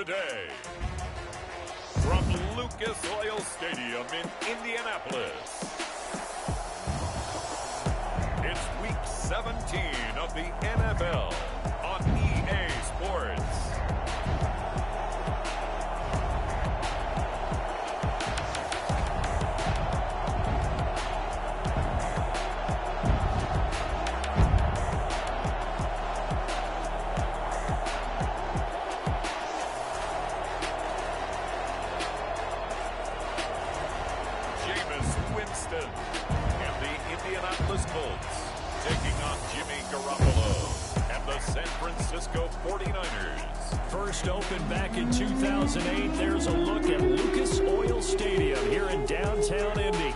today. From Lucas Oil Stadium in Indianapolis, it's Week 17 of the NFL on EA Sports. And the Indianapolis Colts taking on Jimmy Garoppolo and the San Francisco 49ers. First opened back in 2008. There's a look at Lucas Oil Stadium here in downtown Indy.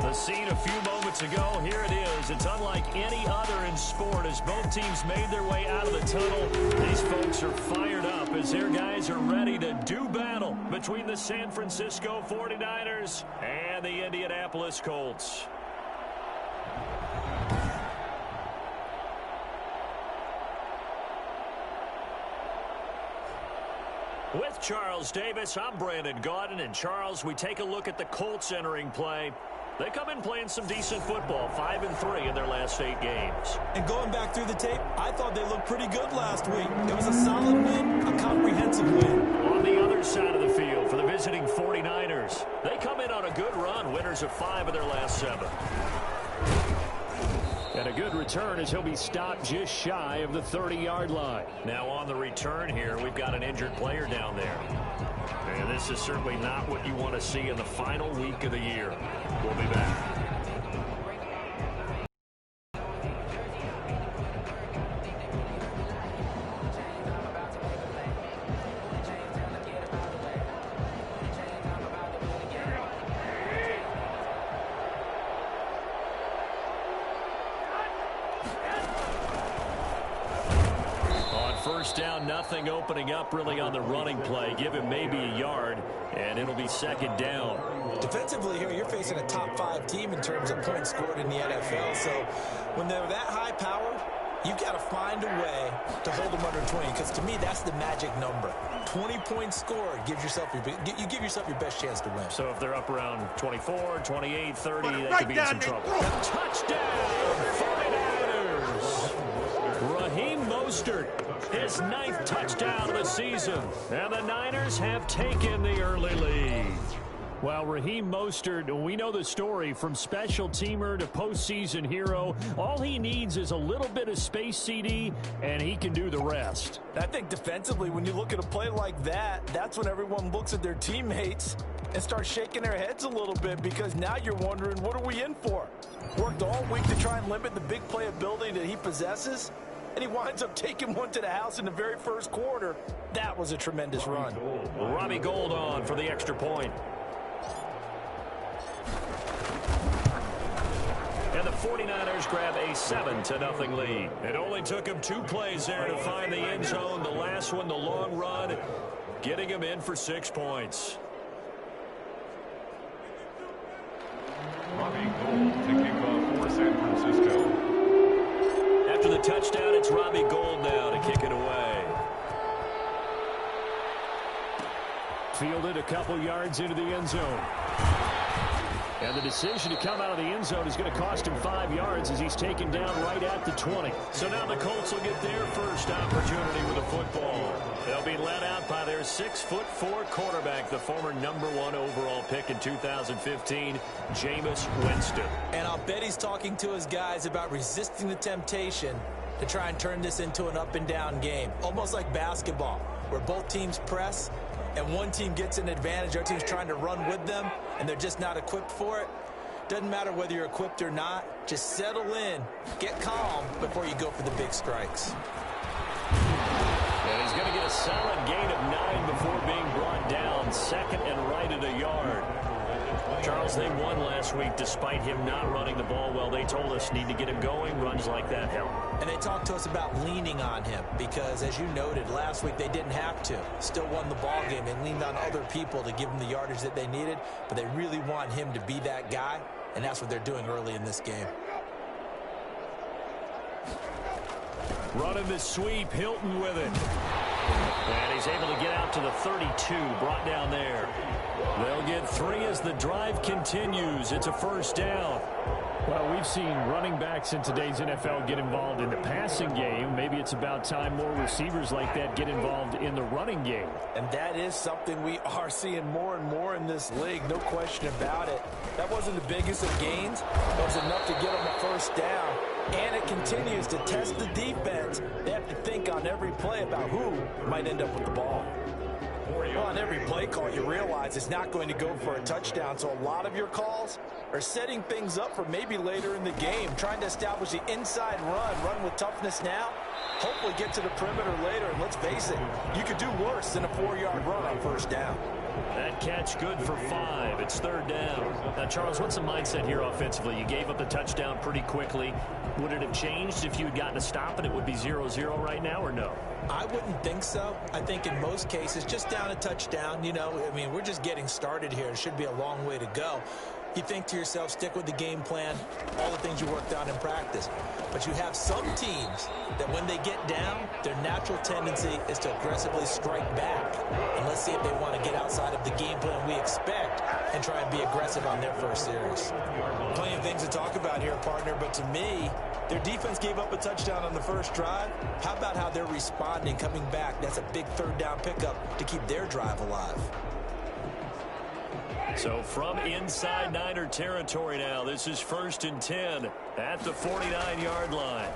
The scene a few moments ago, here it is. It's unlike any other in sport as both teams made their way out of the tunnel. These folks are fired up as their guys are ready to do battle between the San Francisco 49ers and the Indianapolis Colts. With Charles Davis, I'm Brandon Gaudin. And Charles, we take a look at the Colts entering play. They come in playing some decent football, 5-3 in their last 8 games. And going back through the tape, I thought they looked pretty good last week. It was a solid win, a comprehensive win. On the other side of the field for the visiting 49ers, they come in on a good run, winners of 5 of their last 7. And a good return as he'll be stopped just shy of the 30-yard line. Now on the return here, we've got an injured player down there. And this is certainly not what you want to see in the final week of the year. We'll be back. First down, nothing opening up really on the running play. Give him maybe a yard, and it'll be second down. Defensively here, you're facing a top 5 team in terms of points scored in the NFL. So when they're that high powered, you've got to find a way to hold them under 20. Because to me, that's the magic number. 20 points scored gives yourself you give yourself your best chance to win. So if they're up around 24, 28, 30, they could be in some trouble. Touchdown, 49ers! Raheem Mostert, his 9th touchdown of the season, and the Niners have taken the early lead. Well, Raheem Mostert, we know the story from special teamer to postseason hero. All he needs is a little bit of space, CD, and he can do the rest. I think defensively, when you look at a play like that, that's when everyone looks at their teammates and starts shaking their heads a little bit, because now you're wondering, what are we in for? Worked all week to try and limit the big play ability that he possesses, and he winds up taking one to the house in the very first quarter. That was a tremendous run. Robbie Gould on for the extra point. And the 49ers grab a 7-0 lead. It only took him 2 plays there to find the end zone. The last one, the long run, getting him in for 6 points. Robbie Gould taking off for San Francisco. After the touchdown, it's Robbie Gould now to kick it away. Fielded a couple yards into the end zone. And the decision to come out of the end zone is going to cost him 5 yards as he's taken down right at the 20. So now the Colts will get their first opportunity with the football. They'll be led out by their 6'4" quarterback, the former #1 overall pick in 2015, Jameis Winston. And I'll bet he's talking to his guys about resisting the temptation to try and turn this into an up-and-down game, almost like basketball, where both teams press and one team gets an advantage, our team's trying to run with them, and they're just not equipped for it. Doesn't matter whether you're equipped or not. Just settle in, get calm before you go for the big strikes. And he's going to get a solid gain of 9 before being brought down, second and right at a yard. Charles, they won last week despite him not running the ball well. They told us need to get him going. Runs like that help. And they talked to us about leaning on him because, as you noted, last week they didn't have to. Still won the ball game. They leaned on other people to give them the yardage that they needed, but they really want him to be that guy, and that's what they're doing early in this game. Running the sweep, Hilton with it. And he's able to get out to the 32, brought down there. They'll get 3 as the drive continues. It's a first down. Well, we've seen running backs in today's NFL get involved in the passing game. Maybe it's about time more receivers like that get involved in the running game. And that is something we are seeing more and more in this league, no question about it. That wasn't the biggest of gains. That was enough to get them a first down. And it continues to test the defense. They have to think on every play about who might end up with the ball. Well, on every play call, you realize it's not going to go for a touchdown. So a lot of your calls are setting things up for maybe later in the game, trying to establish the inside run with toughness now, hopefully get to the perimeter later. And let's face it, you could do worse than a 4-yard run on first down. That catch good for 5. It's third down. Now, Charles, what's the mindset here offensively? You gave up the touchdown pretty quickly. Would it have changed if you had gotten a stop and it would be 0-0 right now, or no? I wouldn't think so. I think in most cases, just down a touchdown, you know, I mean, we're just getting started here. It should be a long way to go. You think to yourself, stick with the game plan, all the things you worked on in practice. But you have some teams that when they get down, their natural tendency is to aggressively strike back. And let's see if they want to get outside of the game plan we expect and try and be aggressive on their first series. Plenty of things to talk about here, partner, but to me, their defense gave up a touchdown on the first drive. How about how they're responding, coming back? That's a big third down pickup to keep their drive alive. So from inside Niner territory now, this is 1st and 10 at the 49-yard line.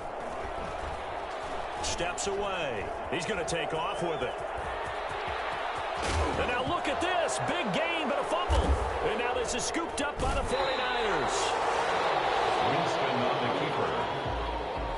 Steps away. He's going to take off with it. And now look at this. Big gain, but a fumble. And now this is scooped up by the 49ers. Winston on the keeper.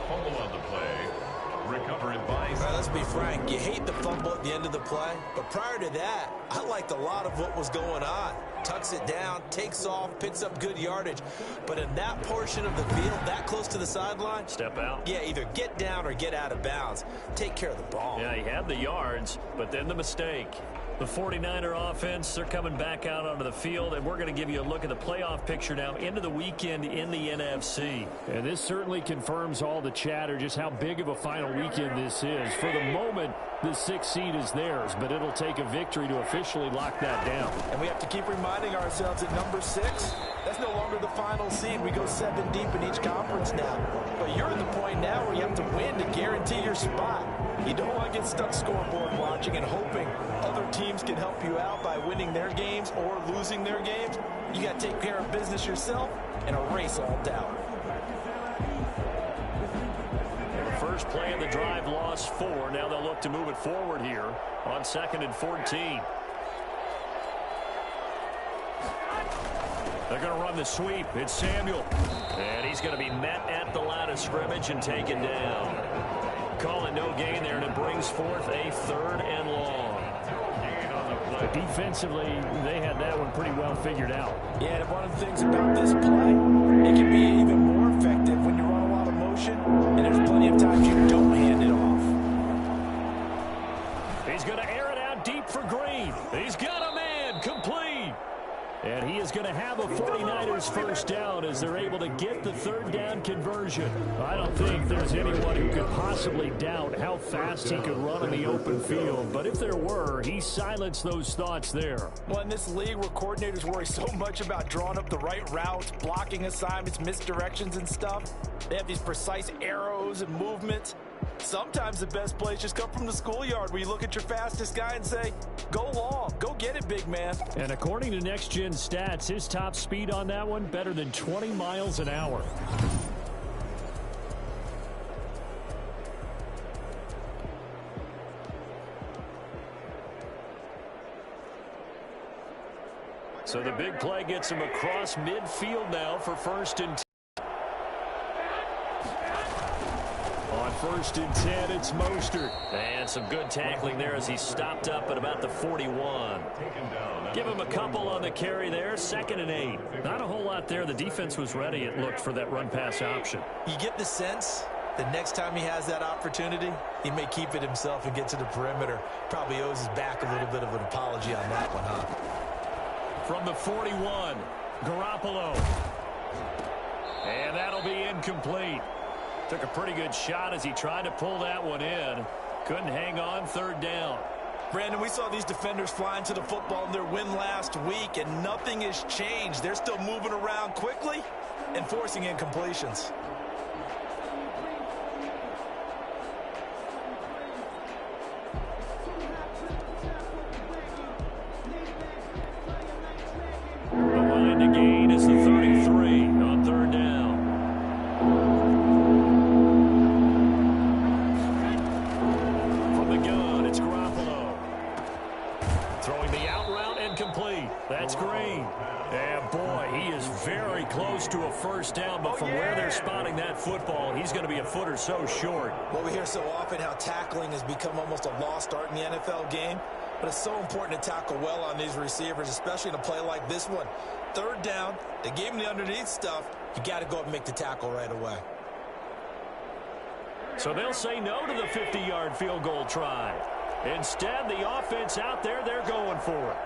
Fumble on the play. Recovered by... Well, let's be frank. You hate the fumble at the end of the play. But prior to that, I liked a lot of what was going on. Tucks it down, takes off, picks up good yardage. But in that portion of the field, that close to the sideline... Step out. Yeah, either get down or get out of bounds. Take care of the ball. Yeah, he had the yards, but then the mistake. The 49er offense, they're coming back out onto the field, and we're going to give you a look at the playoff picture now into the weekend in the NFC. And this certainly confirms all the chatter, just how big of a final weekend this is. For the moment, the 6th seed is theirs, but it'll take a victory to officially lock that down. And we have to keep reminding ourselves that number 6, that's no longer the final seed. We go 7 deep in each conference now. But you're at the point now where you have to win to guarantee your spot. You don't want to get stuck scoreboard watching and hoping other teams can help you out by winning their games or losing their games. You got to take care of business yourself and erase all doubt. First play of the drive, lost 4. Now they'll look to move it forward here on 2nd and 14. They're going to run the sweep. It's Samuel. And he's going to be met at the line of scrimmage and taken down. Call it no gain there, and it brings forth a 3rd and long. Defensively, they had that one pretty well figured out. Yeah, and one of the things about this play, it can be even more effective when you run a lot of motion, and there's plenty of times you don't hand it off. He's going to air it out deep for Green. He's got a man complete. And he is going to have a 49ers first down as they're able to get the 3rd down conversion. I don't think there's anyone who could possibly doubt how fast he could run in the open field. But if there were, he silenced those thoughts there. Well, in this league where coordinators worry so much about drawing up the right routes, blocking assignments, misdirections and stuff, they have these precise arrows and movements. Sometimes the best plays just come from the schoolyard where you look at your fastest guy and say, go long, go get it, big man. And according to Next Gen Stats, his top speed on that one, better than 20 miles an hour. So the big play gets him across midfield now for 1st and 10. On 1st and 10, it's Mostert. And some good tackling there as he stopped up at about the 41. Give him a couple on the carry there. 2nd and 8. Not a whole lot there. The defense was ready, it looked, for that run-pass option. You get the sense that next time he has that opportunity, he may keep it himself and get to the perimeter. Probably owes his back a little bit of an apology on that one, huh? From the 41, Garoppolo. And that'll be incomplete. Took a pretty good shot as he tried to pull that one in. Couldn't hang on, third down. Brandon, we saw these defenders flying to the football in their win last week, and nothing has changed. They're still moving around quickly and forcing incompletions. The line to gain is the 33 on third down. From the gun, it's Garoppolo. Throwing the out route and complete. That's Green. And boy, he is very close to a first down, but from where they're spotting that football, he's going to be a foot or so short. Well, we hear so often how tackling has become almost a lost art in the NFL game, but it's so important to tackle well on these receivers, especially in a play like this one. Third down, they gave him the underneath stuff. You got to go up and make the tackle right away. So they'll say no to the 50-yard field goal try. Instead, the offense out there, they're going for it.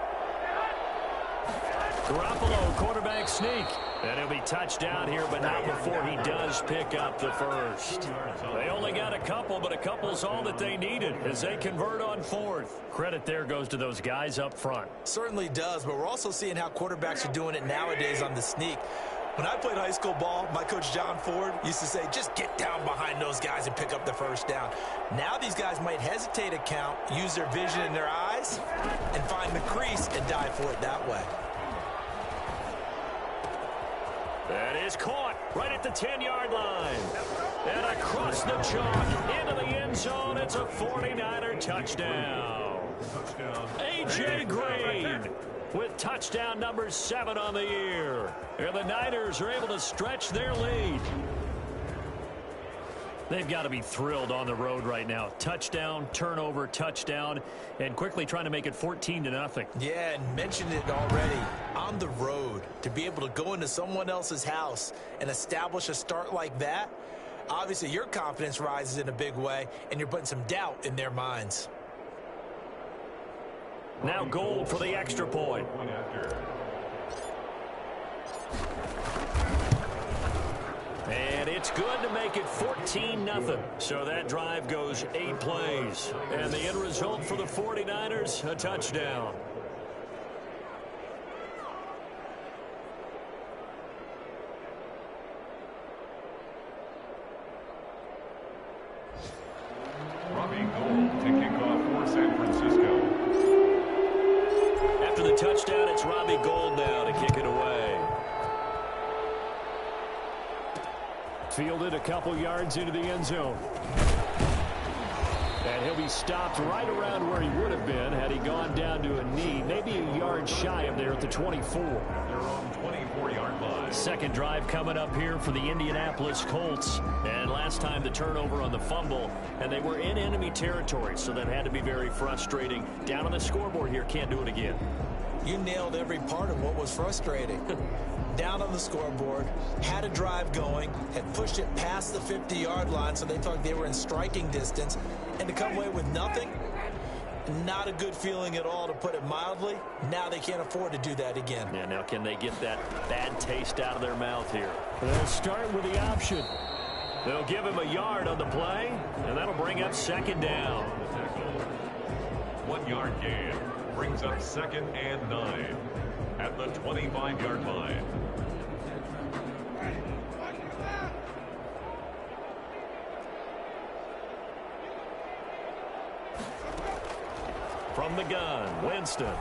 Garoppolo, quarterback sneak. And he'll be touched down here, but not before he does pick up the first. They only got a couple, but a couple's all that they needed as they convert on fourth. Credit there goes to those guys up front. Certainly does, but we're also seeing how quarterbacks are doing it nowadays on the sneak. When I played high school ball, my coach John Ford used to say, just get down behind those guys and pick up the first down. Now these guys might hesitate to count, use their vision in their eyes, and find the crease and dive for it that way. That is caught right at the 10-yard line. And across the chalk into the end zone, it's a 49er touchdown. A.J. Green with touchdown number 7 on the year. And the Niners are able to stretch their lead. They've got to be thrilled on the road right now. Touchdown, turnover, touchdown, and quickly trying to make it 14-0. Yeah, and mentioned it already. On the road, to be able to go into someone else's house and establish a start like that, obviously your confidence rises in a big way, and you're putting some doubt in their minds. Now Gold for the extra point. And it's good to make it 14-0. So that drive goes 8 plays. And the end result for the 49ers, a touchdown. Robbie Gould to kick off for San Francisco. After the touchdown, it's Robbie Gould now to kick it away. Fielded a couple yards into the end zone. And he'll be stopped right around where he would have been had he gone down to a knee, maybe a yard shy of there at the 24. Their own 24-yard line. Second drive coming up here for the Indianapolis Colts. And last time the turnover on the fumble, and they were in enemy territory, so that had to be very frustrating. Down on the scoreboard here, can't do it again. You nailed every part of what was frustrating. Down on the scoreboard, had a drive going, had pushed it past the 50-yard line so they felt like they were in striking distance, and to come away with nothing, not a good feeling at all, to put it mildly. Now they can't afford to do that again. Yeah, now can they get that bad taste out of their mouth here? They'll start with the option. They'll give him a yard on the play, and that'll bring up second down. 1 yard gain brings up 2nd and 9 at the 25-yard line. From the gun, Winston.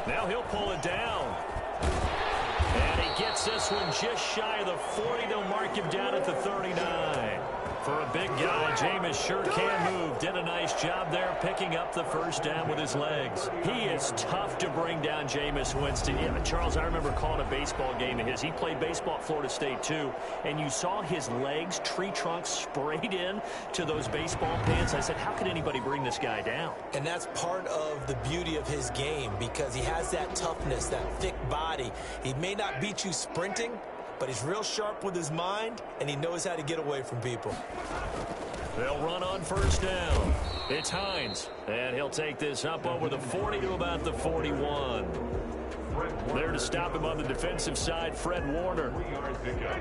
Now he'll pull it down. And he gets this one just shy of the 40. They'll mark him down at the 39. For a big guy, Jameis sure can move. Did a nice job there picking up the first down with his legs. He is tough to bring down, Jameis Winston. Yeah, Charles, I remember calling a baseball game of his. He played baseball at Florida State, too. And you saw his legs, tree trunks sprayed in to those baseball pants. I said, how could anybody bring this guy down? And that's part of the beauty of his game, because he has that toughness, that thick body. He may not beat you sprinting, but he's real sharp with his mind, and he knows how to get away from people. They'll run on first down. It's Hines, and he'll take this up over the 40 to about the 41. There to stop him on the defensive side, Fred Warner.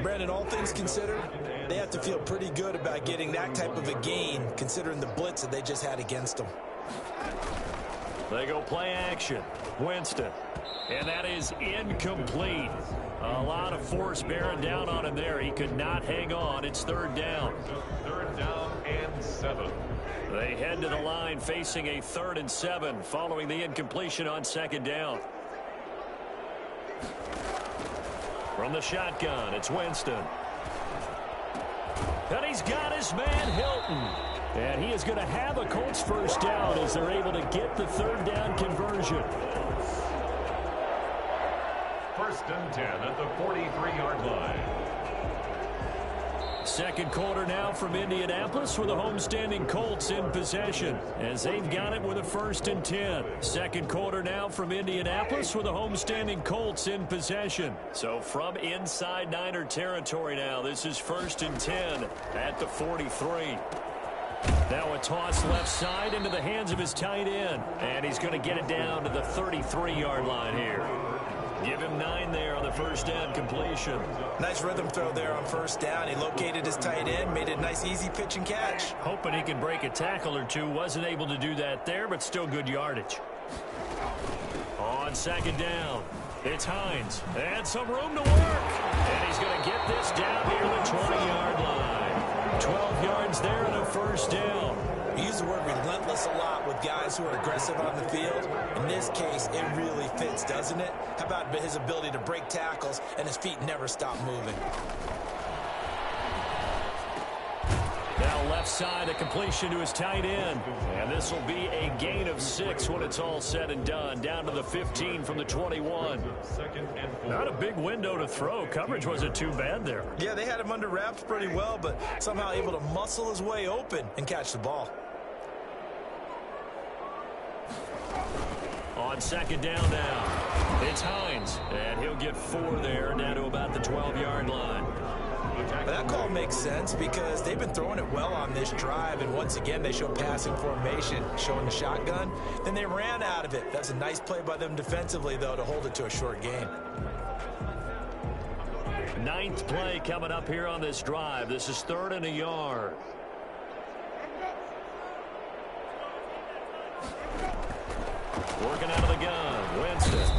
Brandon, all things considered, they have to feel pretty good about getting that type of a gain, considering the blitz that they just had against them. They go play action. Winston. And that is incomplete. A lot of force bearing down on him there. He could not hang on. It's third down. Third down and 7. They head to the line facing a 3rd and 7 following the incompletion on second down. From the shotgun, it's Winston. And he's got his man Hilton. And he is going to have a Colts first down as they're able to get the 3rd down conversion. 1st and 10 at the 43-yard line. Second quarter now from Indianapolis with the homestanding Colts in possession as they've got it with a 1st and 10. Second quarter now from Indianapolis with the homestanding Colts in possession. So from inside Niner territory now, this is 1st and 10 at the 43. Now a toss left side into the hands of his tight end. And he's going to get it down to the 33-yard line here. Give him 9 there on the first down completion. Nice rhythm throw there on first down. He located his tight end, made it a nice easy pitch and catch. Hoping he can break a tackle or two. Wasn't able to do that there, but still good yardage. On second down, it's Hines. And some room to work. And he's going to get this down near the 20-yard line. 12 yards there and a first down. We use the word relentless a lot with guys who are aggressive on the field. In this case, it really fits, doesn't it? How about his ability to break tackles and his feet never stop moving? Now left side, a completion to his tight end. And this will be a gain of 6 when it's all said and done. Down to the 15 from the 21. Not a big window to throw. Coverage wasn't too bad there. Yeah, they had him under wraps pretty well, but somehow able to muscle his way open and catch the ball. On second down now, it's Hines. And he'll get 4 there, down to about the 12-yard line. That call makes sense because they've been throwing it well on this drive, and once again they show passing formation, showing the shotgun. Then they ran out of it. That's a nice play by them defensively, though, to hold it to a short gain. 9th play coming up here on this drive. This is 3rd and a yard. Working out of the gun, Winston.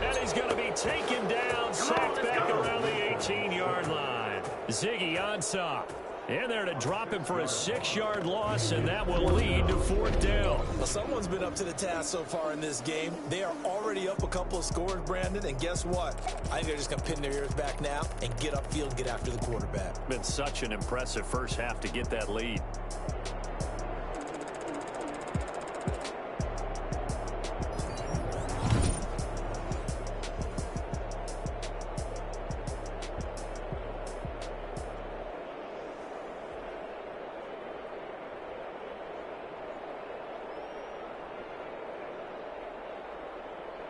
And he's going to be taken down, sacked back around the 18-yard line. Ziggy Ansah in there to drop him for a 6-yard loss, and that will lead to 4th down. Well, someone's been up to the task so far in this game. They are already up a couple of scores, Brandon, and guess what? I think they're just going to pin their ears back now and get upfield and get after the quarterback. Been such an impressive first half to get that lead.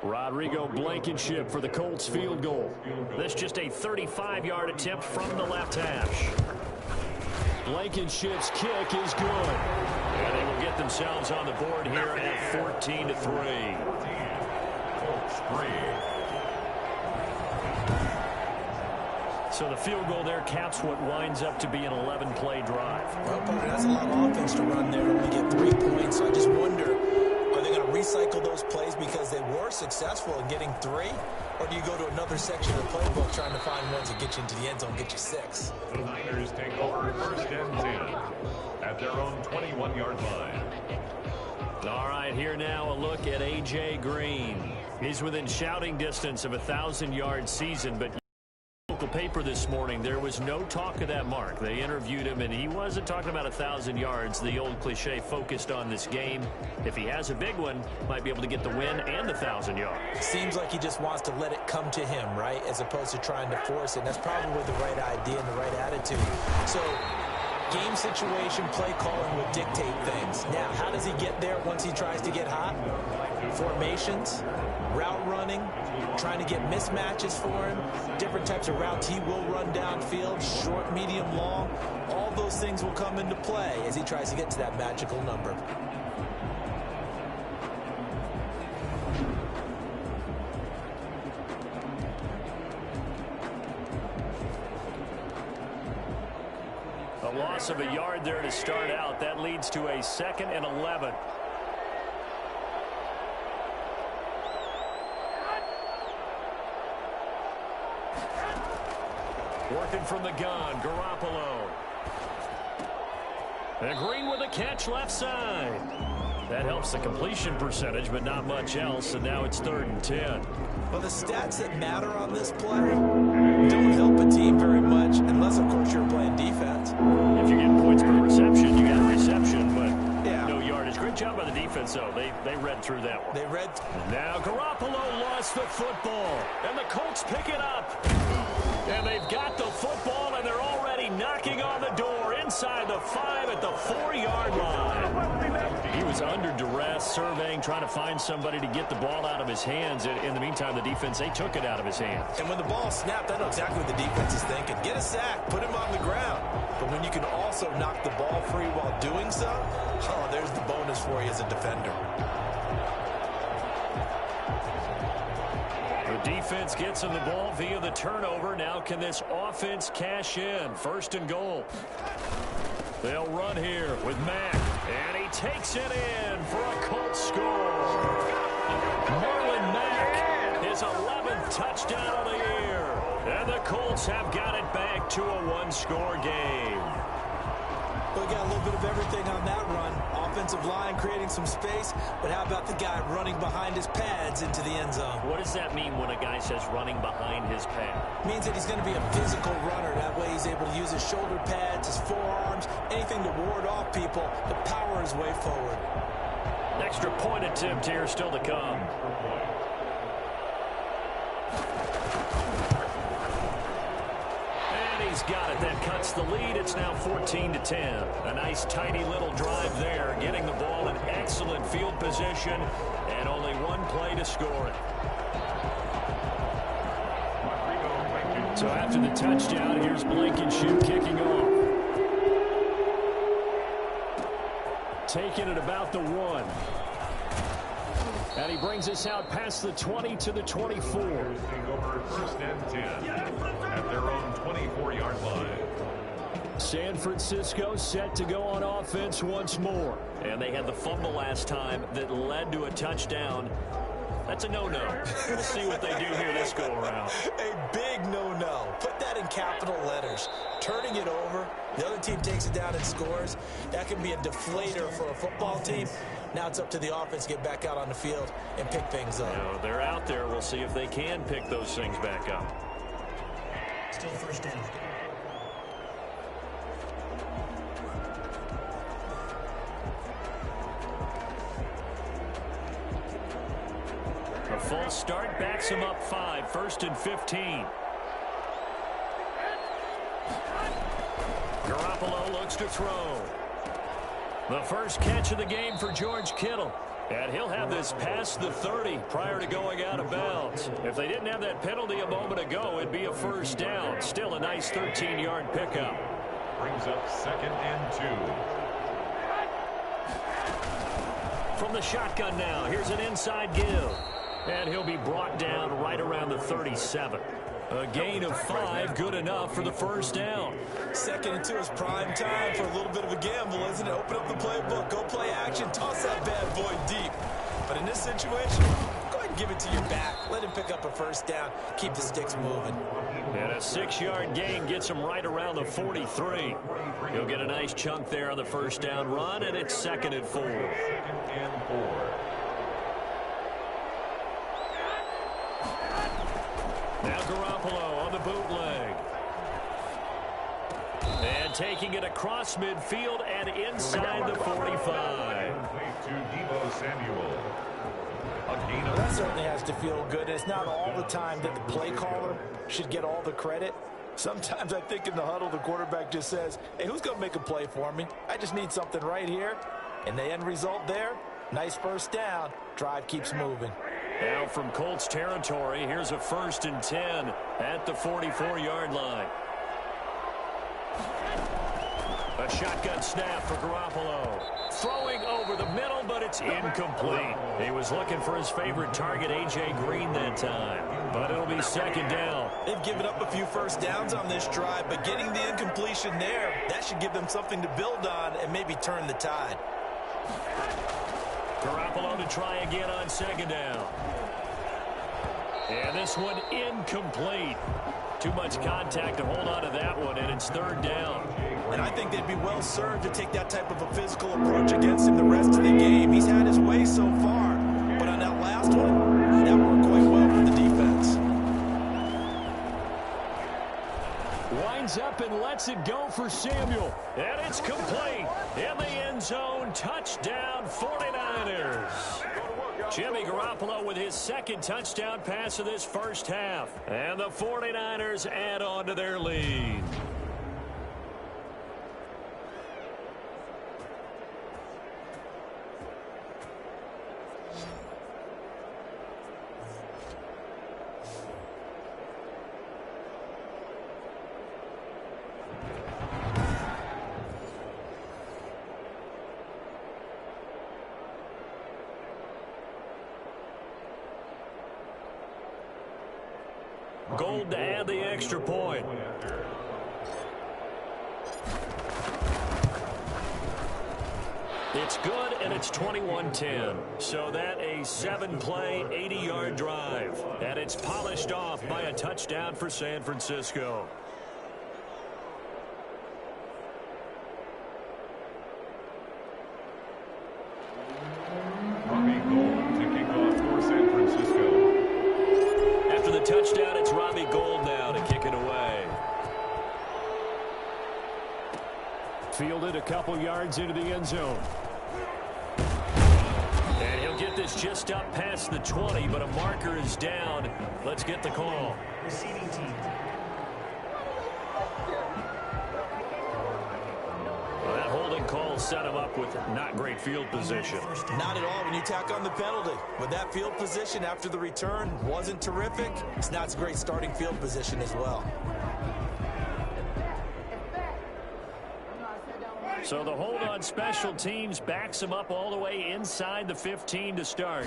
Rodrigo Blankenship for the Colts field goal. This just a 35-yard attempt from the left hash. Blankenship's kick is good. And they will get themselves on the board here at 14-3. So the field goal there caps what winds up to be an 11-play drive. Well, Parker, that's a lot of offense to run there to only get 3 points. So I just wonder, are they going to recycle those plays because they were successful in getting 3? Or do you go to another section of the playbook trying to find ones that get you into the end zone, get you 6? The Niners take over 1st and 10 at their own 21-yard line. All right, here now a look at A.J. Green. He's within shouting distance of a 1,000-yard season, but local paper this morning, there was no talk of that mark. They interviewed him, and he wasn't talking about 1,000 yards. The old cliche focused on this game. If he has a big one, might be able to get the win and the 1,000 yards. Seems like he just wants to let it come to him, right, as opposed to trying to force it. And that's probably the right idea and the right attitude. So game situation, play calling will dictate things. Now, how does he get there once he tries to get hot? Formations, route running, trying to get mismatches for him, different types of routes he will run downfield, short, medium, long. All those things will come into play as he tries to get to that magical number. A loss of a yard there to start out. That leads to a 2nd and 11. Working from the gun, Garoppolo. And Green with a catch left side. That helps the completion percentage, but not much else, and now it's 3rd and 10. Well, the stats that matter on this play don't help a team very much, unless, of course, you're playing defense. If you get points per reception, you got a reception, but no yardage. Great job by the defense, though. They read through that one. They read. Now Garoppolo lost the football, and the Colts pick it up. And they've got the football, and they're already knocking on the door inside the 5 at the 4-yard line. He was under duress, surveying, trying to find somebody to get the ball out of his hands. In the meantime, the defense, they took it out of his hands. And when the ball snapped, I know exactly what the defense is thinking. Get a sack, put him on the ground. But when you can also knock the ball free while doing so, there's the bonus for you as a defender. The defense gets him the ball via the turnover. Now can this offense cash in? 1st and goal. They'll run here with Mack. And he takes it in for a Colts score. Marlon Mack, his 11th touchdown of the year. And the Colts have got it back to a 1-score game. We got a little bit of everything on that run. Offensive line creating some space, but how about the guy running behind his pads into the end zone? What does that mean when a guy says running behind his pad? Means that he's going to be a physical runner. That way he's able to use his shoulder pads, his forearms, anything to ward off people to power his way forward. Extra point attempt here still to come. He's got it. That cuts the lead. It's now 14-10. A nice, tidy little drive there, getting the ball in excellent field position, and only one play to score it. So after the touchdown, here's Blankenship kicking off. Taking it about the 1. And he brings us out past the 20 to the 24. Over 1st and 10 at their own 24-yard line. San Francisco set to go on offense once more. And they had the fumble last time that led to a touchdown. That's a no-no. We'll see what they do here this go-around. A big no-no. Put that in capital letters. Turning it over, the other team takes it down and scores. That can be a deflator for a football team. Now it's up to the offense to get back out on the field and pick things up. You know, they're out there. We'll see if they can pick those things back up. Still 1st down. A false start backs him up 5. 1st and 15. Garoppolo looks to throw. The first catch of the game for George Kittle. And he'll have this past the 30 prior to going out of bounds. If they didn't have that penalty a moment ago, it'd be a 1st down. Still a nice 13-yard pickup. Brings up 2nd and 2. From the shotgun now, here's an inside give. And he'll be brought down right around the 37. A gain of 5, good enough for the 1st down. 2nd and 2 is prime time for a little bit of a gamble, isn't it? Open up the playbook, go play action, toss that bad boy deep. But in this situation, go ahead and give it to your back. Let him pick up a 1st down, keep the sticks moving. And a 6-yard gain gets him right around the 43. He'll get a nice chunk there on the 1st down run, and it's 2nd and 4. 2nd and 4. Now Garoppolo on the bootleg. And taking it across midfield and inside the 45. To Deebo Samuel. That certainly has to feel good. It's not all the time that the play caller should get all the credit. Sometimes I think in the huddle, the quarterback just says, hey, who's going to make a play for me? I just need something right here. And the end result there, nice 1st down. Drive keeps moving. Now from Colts territory, here's a 1st and 10 at the 44-yard line. A shotgun snap for Garoppolo. Throwing over the middle, but it's incomplete. He was looking for his favorite target, A.J. Green, that time. but it'll be second down. They've given up a few first downs on this drive, but getting the incompletion there, that should give them something to build on and maybe turn the tide. Garoppolo to try again on second down. And this one incomplete. Too much contact to hold on to that one, and it's third down. And I think they'd be well served to take that type of a physical approach against him the rest of the game. He's had his way so far, but on that last one, that worked quite well for the defense. Winds up and lets it go for Samuel. And it's complete. In the end zone, touchdown 49ers. Jimmy Garoppolo with his second touchdown pass of this first half. And the 49ers add on to their lead. Gold to add the extra point. It's good, and it's 21-10. So that a 7-play, 80-yard drive. And it's polished off by a touchdown for San Francisco. Touchdown, it's Robbie Gould now to kick it away. Fielded a couple yards into the end zone. And he'll get this just up past the 20, but a marker is down. Let's get the call. Receiving team. Well, that holding call set him up with not great field position. Not at all when you tack on the penalty. With that field position after the return wasn't terrific, it's not a great starting field position as well. So the hold on special teams backs him up all the way inside the 15 to start.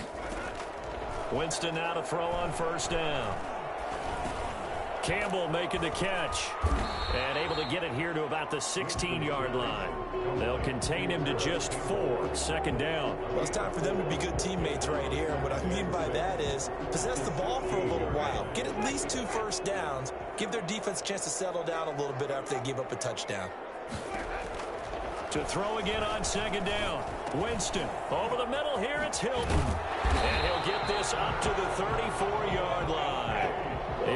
Winston now to throw on first down. Campbell making the catch and able to get it here to about the 16-yard line. They'll contain him to just 4. Second down. Well, it's time for them to be good teammates right here. And what I mean by that is possess the ball for a little while. Get at least 2 first downs. Give their defense a chance to settle down a little bit after they give up a touchdown. To throw again on second down. Winston over the middle here. It's Hilton. And he'll get this up to the 34-yard line.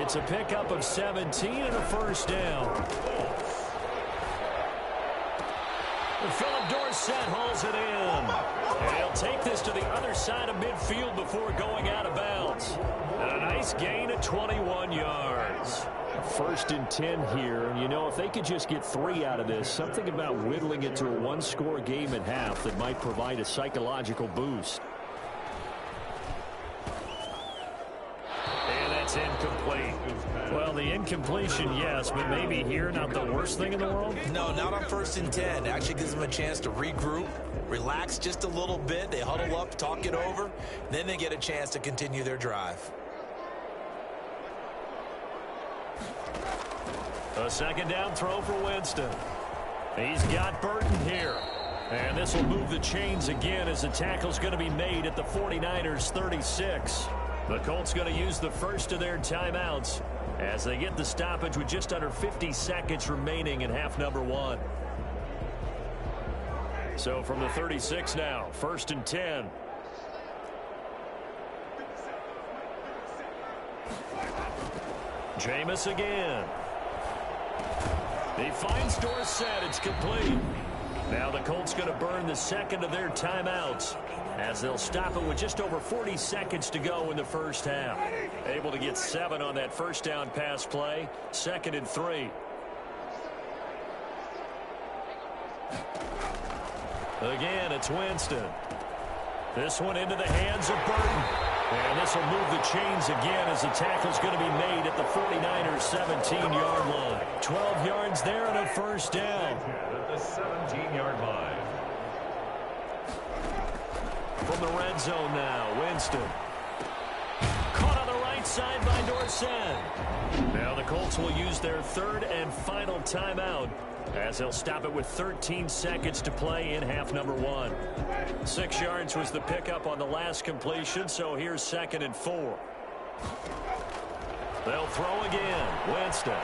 It's a pickup of 17 and a first down. Philip Dorsett hauls it in. And he'll take this to the other side of midfield before going out of bounds. And a nice gain of 21 yards. First and 10 here, and you know, if they could just get 3 out of this, something about whittling it to a 1-score game at half that might provide a psychological boost. And that's incomplete. Well, the incompletion, yes, but maybe here not the worst thing in the world? No, not on first and 10. It actually gives them a chance to regroup, relax just a little bit. They huddle up, talk it over, then they get a chance to continue their drive. A second down throw for Winston. He's got Burton here. And this will move the chains again as the tackle's going to be made at the 49ers 36. The Colts going to use the first of their timeouts as they get the stoppage with just under 50 seconds remaining in half number 1. So from the 36 now, first and 10. Jameis again. He finds Dorsett. It's complete. Now the Colts going to burn the second of their timeouts as they'll stop it with just over 40 seconds to go in the first half. Able to get 7 on that first down pass play. Second and 3. Again, it's Winston. This one into the hands of Burton. And this will move the chains again as the tackle's going to be made at the 49ers 17-yard line. 12 yards there and a first down. At the 17-yard line. From the red zone now, Winston. Caught on the right outside by Dorsett. Now the Colts will use their third and final timeout as they'll stop it with 13 seconds to play in half number 1. 6 yards was the pickup on the last completion, so here's 2nd and 4. They'll throw again. Winston.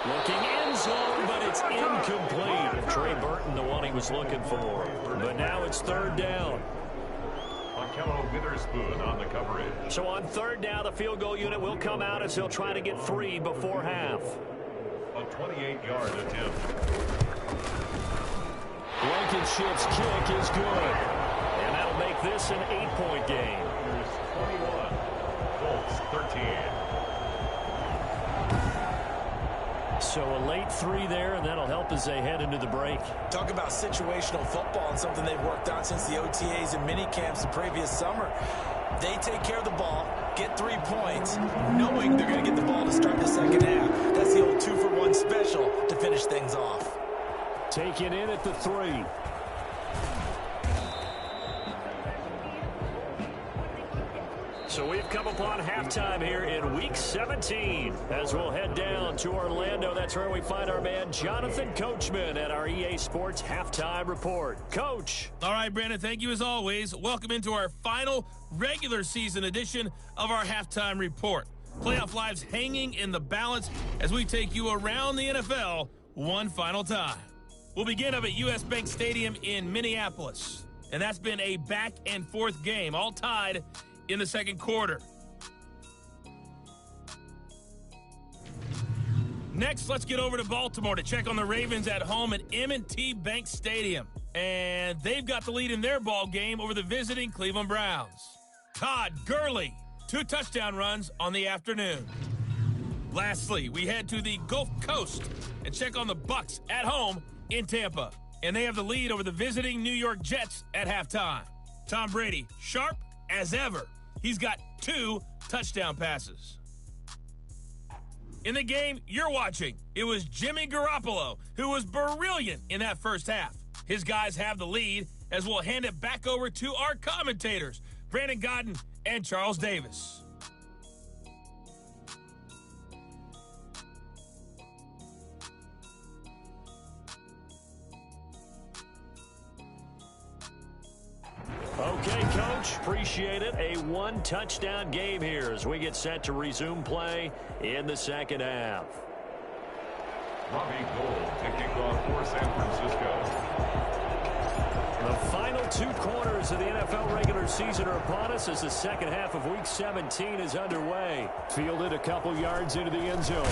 Looking end zone, but it's incomplete. Trey Burton, the one he was looking for. But now it's 3rd down. Markello Witherspoon on the coverage. So on 3rd down, the field goal unit will come out as they'll try to get 3 before half. A 28-yard attempt. Blankenship's kick is good. And that'll make this an 8-point game. Here's 21. Colts 13. So a late 3 there, and that'll help as they head into the break. Talk about situational football and something they've worked on since the OTAs and mini camps the previous summer. They take care of the ball, get 3 points, knowing they're going to get the ball to start the second half. That's the old 2-for-1 special to finish things off. Taken in at the 3. So we've come upon halftime here in Week 17 as we'll head down to Orlando. That's where we find our man Jonathan Coachman at our EA Sports Halftime Report. Coach. All right, Brandon, thank you as always. Welcome into our final regular season edition of our Halftime Report. Playoff lives hanging in the balance as we take you around the NFL one final time. We'll begin up at US Bank Stadium in Minneapolis, and that's been a back-and-forth game, all tied in the second quarter. Next, let's get over to Baltimore to check on the Ravens at home at M&T Bank Stadium. And they've got the lead in their ball game over the visiting Cleveland Browns. Todd Gurley, 2 touchdown runs on the afternoon. Lastly, we head to the Gulf Coast and check on the Bucs at home in Tampa. And they have the lead over the visiting New York Jets at halftime. Tom Brady, sharp as ever. He's got 2 touchdown passes. In the game you're watching, it was Jimmy Garoppolo who was brilliant in that first half. His guys have the lead as we'll hand it back over to our commentators, Brandon Godden and Charles Davis. Okay, Coach, appreciate it. A 1-touchdown game here as we get set to resume play in the second half. Robbie Gould taking off for San Francisco. The final 2 quarters of the NFL regular season are upon us as the second half of Week 17 is underway. Fielded a couple yards into the end zone.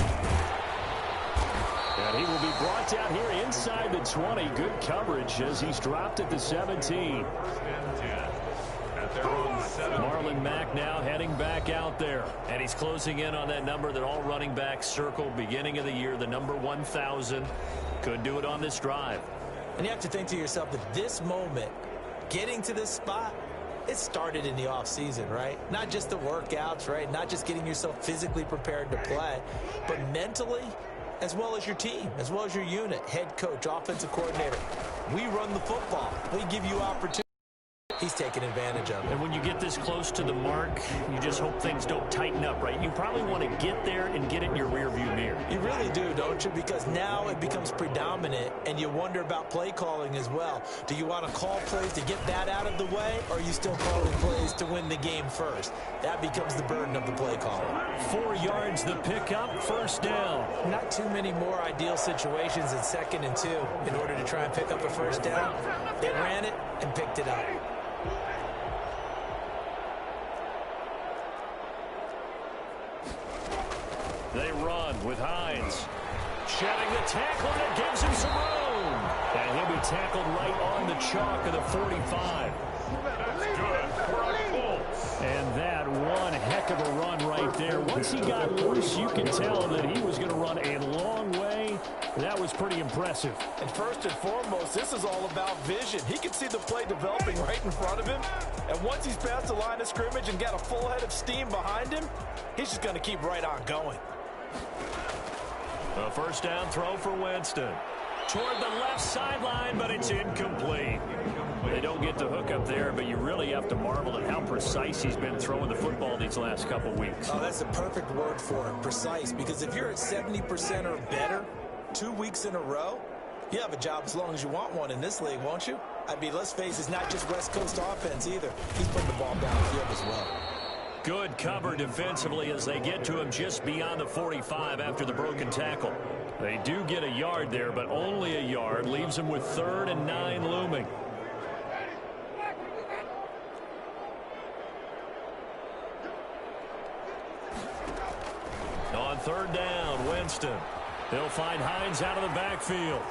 And he will be brought down here inside the 20. Good coverage as he's dropped at the 17. Marlon Mack now heading back out there. And he's closing in on that number that all running backs circled beginning of the year, the number 1,000. Could do it on this drive. And you have to think to yourself that this moment, getting to this spot, it started in the offseason, right? Not just the workouts, right? Not just getting yourself physically prepared to play, but mentally, as well as your team, as well as your unit, head coach, offensive coordinator. We run the football. We give you opportunity. He's taking advantage of it. And when you get this close to the mark, you just hope things don't tighten up, right? You probably want to get there and get it in your rearview mirror. You really do, don't you? Because now it becomes predominant, and you wonder about play calling as well. Do you want to call plays to get that out of the way, or are you still calling plays to win the game first? That becomes the burden of the play caller. 4 yards the pickup, 1st down. Not too many more ideal situations in 2nd and 2 in order to try and pick up a 1st down. They ran it and picked it up. They run with Hines. Shedding the tackle, and it gives him some room. And he'll be tackled right on the chalk of the 45. That's good for our Colts. And that one heck of a run right there. Once he got loose, you can tell that he was going to run a long way. That was pretty impressive. And first and foremost, this is all about vision. He can see the play developing right in front of him. And once he's past the line of scrimmage and got a full head of steam behind him, he's just going to keep right on going. A 1st down throw for Winston. toward the left sideline, but it's incomplete. They don't get the hook up there, but you really have to marvel at how precise he's been throwing the football these last couple weeks. Oh, that's the perfect word for it, precise, because if you're at 70% or better 2 weeks in a row, you have a job as long as you want one in this league, won't you? I mean, let's face it, it's not just West Coast offense either. He's putting the ball downfield as well. Good cover defensively as they get to him just beyond the 45 after the broken tackle. They do get a yard there, but only a yard. Leaves them with 3rd and 9 looming. On 3rd down, Winston. They'll find Hines out of the backfield.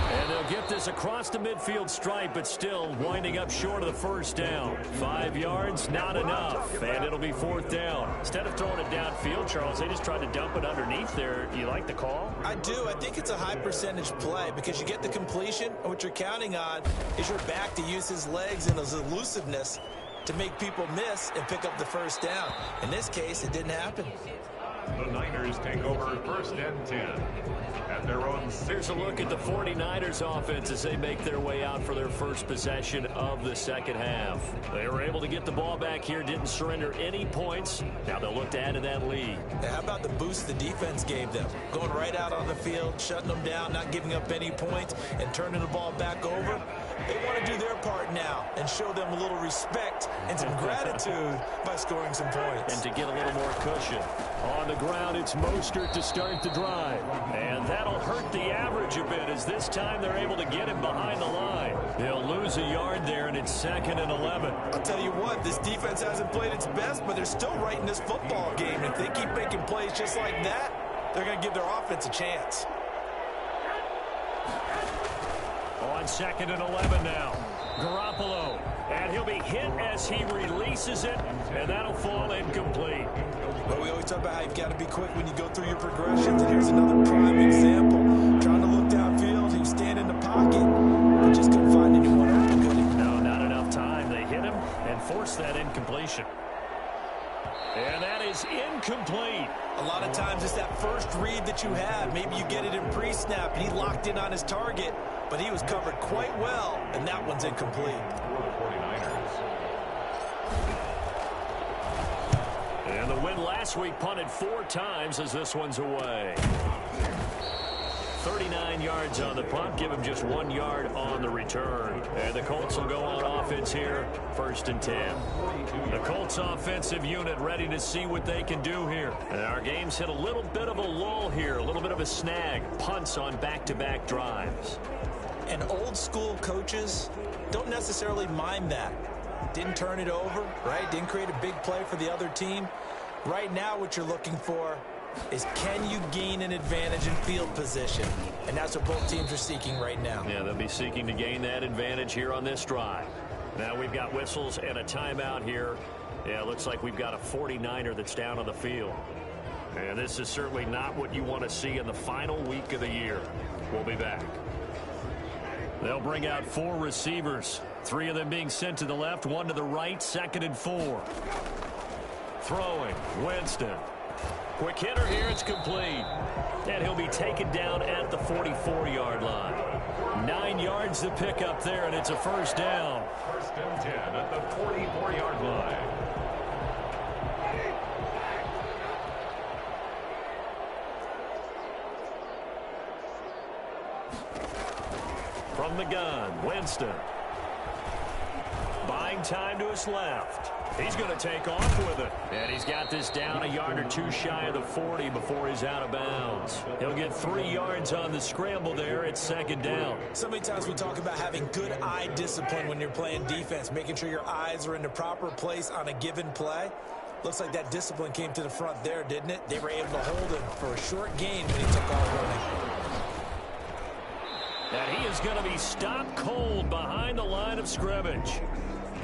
And they'll get this across the midfield stripe, but still winding up short of the 1st down. 5 yards, not enough, and it'll be 4th down. Instead of throwing it downfield, Charles, they just tried to dump it underneath there. Do you like the call? I do. I think it's a high percentage play because you get the completion, and what you're counting on is your back to use his legs and his elusiveness to make people miss and pick up the 1st down. In this case, it didn't happen. The Niners take over 1st and 10 at their own. Here's a look at the 49ers offense as they make their way out for their first possession of the 2nd half. They were able to get the ball back here, didn't surrender any points. Now they'll look to add to that lead. Now, how about the boost the defense gave them? Going right out on the field, shutting them down, not giving up any points, and turning the ball back over. They want to do their part now and show them a little respect and some gratitude by scoring some points. And to get a little more cushion. On the ground, it's Mostert to start the drive. And that'll hurt the average a bit as this time they're able to get him behind the line. They'll lose a yard there, and it's 2nd and 11. I'll tell you what, this defense hasn't played its best, but they're still right in this football game. If they keep making plays just like that, they're going to give their offense a chance. On 2nd and 11 now. Garoppolo. And he'll be hit as he releases it, and that'll fall incomplete. Well, we always talk about how you've got to be quick when you go through your progressions, and here's another prime example. Trying to look downfield, he was standing in the pocket, but just couldn't find anyone open, could he? No, not enough time. They hit him and forced that incompletion. And that is incomplete. A lot of times it's that first read that you have. Maybe you get it in pre-snap, and he locked in on his target, but he was covered quite well, and that one's incomplete. And the win last week punted 4 times as this one's away. 39 yards on the punt, give him just 1 yard on the return. And the Colts will go on offense here, 1st and 10. The Colts offensive unit ready to see what they can do here. And our game's hit a little bit of a lull here, a little bit of a snag. Punts on back-to-back drives. And old school coaches don't necessarily mind that. Didn't turn it over, right? Didn't create a big play for the other team. Right now what you're looking for is can you gain an advantage in field position? And that's what both teams are seeking right now. Yeah, they'll be seeking to gain that advantage here on this drive. Now we've got whistles and a timeout here. Yeah, it looks like we've got a 49er that's down on the field. And this is certainly not what you want to see in the final week of the year. We'll be back. They'll bring out 4 receivers. 3 of them being sent to the left, 1 to the right, 2nd and 4. Throwing, Winston. Quick hitter here, it's complete. And he'll be taken down at the 44-yard line. 9 yards to pick up there, and it's a 1st down. 1st and 10 at the 44-yard line. From the gun, Winston. Buying time to his left. He's going to take off with it. And he's got this down a yard or 2 shy of the 40 before he's out of bounds. He'll get 3 yards on the scramble there. It's 2nd down. So many times we talk about having good eye discipline when you're playing defense, making sure your eyes are in the proper place on a given play. Looks like that discipline came to the front there, didn't it? They were able to hold him for a short gain when he took off running. And he is going to be stopped cold behind the line of scrimmage.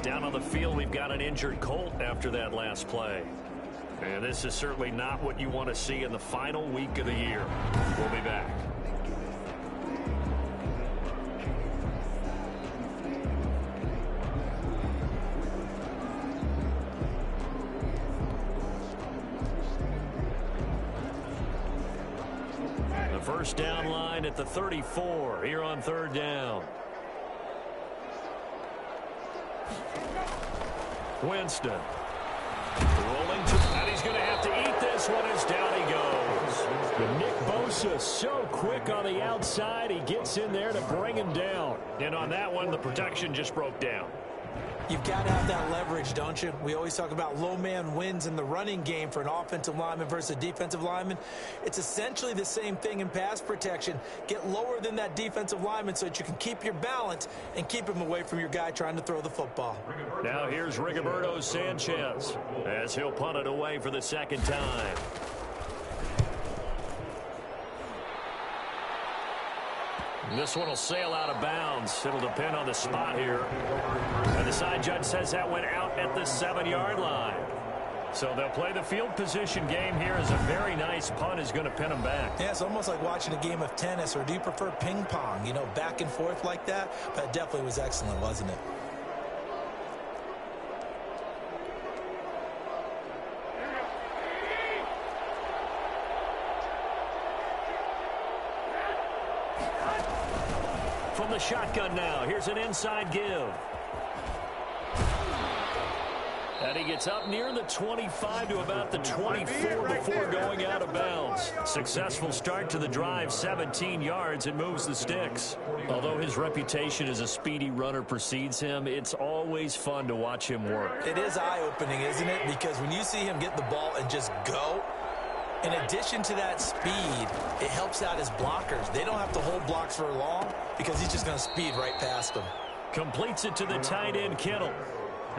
Down on the field, we've got an injured Colt after that last play. And this is certainly not what you want to see in the final week of the year. We'll be back. The first down line at the 34 here on third down. Winston. Rolling, and he's going to have to eat this one as down he goes. But Nick Bosa so quick on the outside, he gets in there to bring him down. And on that one, the protection just broke down. You've got to have that leverage, don't you? We always talk about low man wins in the running game for an offensive lineman versus a defensive lineman. It's essentially the same thing in pass protection. Get lower than that defensive lineman so that you can keep your balance and keep him away from your guy trying to throw the football. Now here's Rigoberto Sanchez as he'll punt it away for the second time. This one will sail out of bounds. It'll depend on the spot here. And the side judge says that went out at the 7-yard line. So they'll play the field position game here as a very nice punt is going to pin them back. Yeah, it's almost like watching a game of tennis, or do you prefer ping pong? You know, back and forth like that? But it definitely was excellent, wasn't it? From the shotgun now, here's an inside give. And he gets up near the 25 to about the 24 before going out of bounds. Successful start to the drive, 17 yards, and moves the sticks. Although his reputation as a speedy runner precedes him, it's always fun to watch him work. It is eye-opening, isn't it? Because when you see him get the ball and just go, in addition to that speed, it helps out his blockers. They don't have to hold blocks for long because he's just going to speed right past them. Completes it to the tight end, Kittle.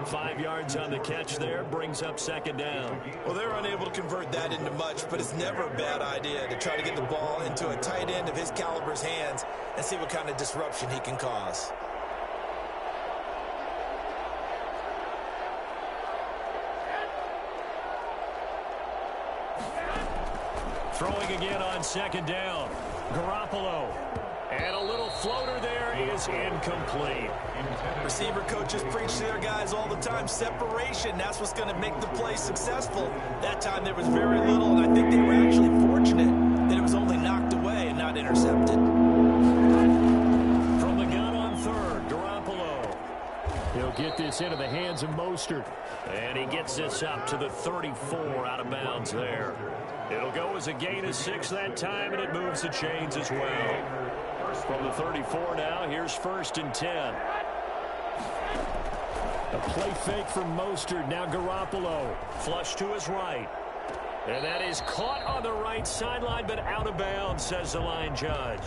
5 yards on the catch there, brings up second down. Well, they're unable to convert that into much, but it's never a bad idea to try to get the ball into a tight end of his caliber's hands and see what kind of disruption he can cause. Throwing again on second down. Garoppolo. And a little floater there is incomplete. Receiver coaches preach to their guys all the time. Separation, that's what's going to make the play successful. That time there was very little, and I think they were actually fortunate that it was only knocked away and not intercepted. From the gun on third, Garoppolo. He'll get this into the hands of Mostert. And he gets this up to the 34 out of bounds there. It'll go as a gain of 6 that time, and it moves the chains as well. From the 34 now, here's 1st and 10. A play fake from Mostert. Now Garoppolo. Flush to his right. And that is caught on the right sideline, but out of bounds, says the line judge.